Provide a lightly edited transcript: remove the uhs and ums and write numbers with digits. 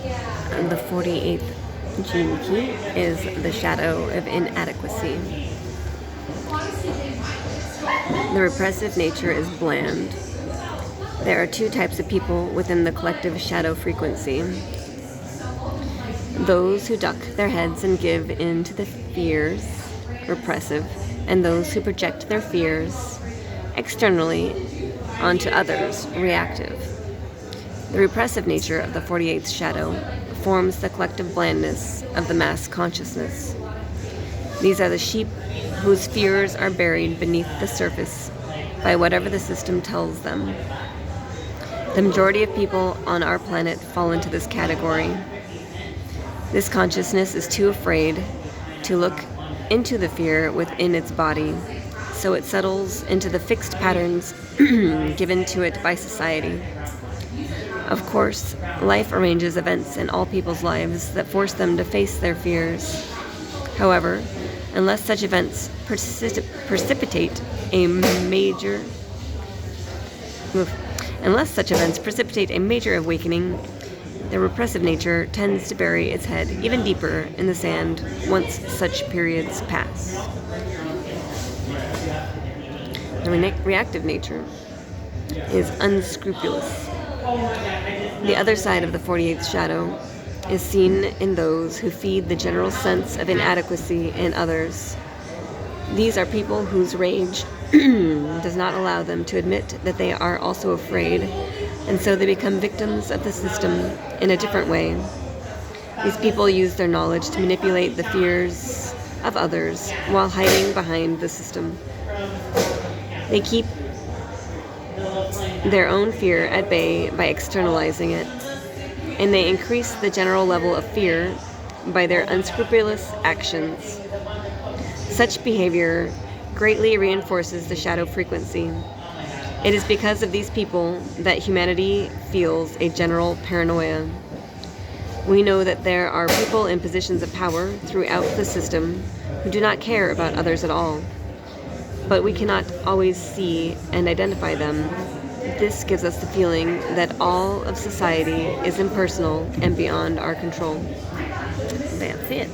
The 48th gene key is the shadow of inadequacy. The repressive nature is bland. There are two types of people within the collective shadow frequency. Those who duck their heads and give in to the fears, repressive, and those who project their fears externally onto others, reactive. The repressive nature of the 48th shadow forms the collective blandness of the mass consciousness. These are the sheep whose fears are buried beneath the surface by whatever the system tells them. The majority of people on our planet fall into this category. This consciousness is too afraid to look into the fear within its body, so it settles into the fixed patterns given to it by society. Of course, life arranges events in all people's lives that force them to face their fears. However, unless such events precipitate a major awakening, the repressive nature tends to bury its head even deeper in the sand once such periods pass. The reactive nature is unscrupulous. The other side of the 48th shadow is seen in those who feed the general sense of inadequacy in others. These are people whose rage does not allow them to admit that they are also afraid, and so they become victims of the system in a different way. These people use their knowledge to manipulate the fears of others while hiding behind the system. They keep their own fear at bay by externalizing it, and they increase the general level of fear by their unscrupulous actions. Such behavior greatly reinforces the shadow frequency. It is because of these people that humanity feels a general paranoia. We know that there are people in positions of power throughout the system who do not care about others at all, but we cannot always see and identify them. This gives us the feeling that all of society is impersonal and beyond our control. That's it.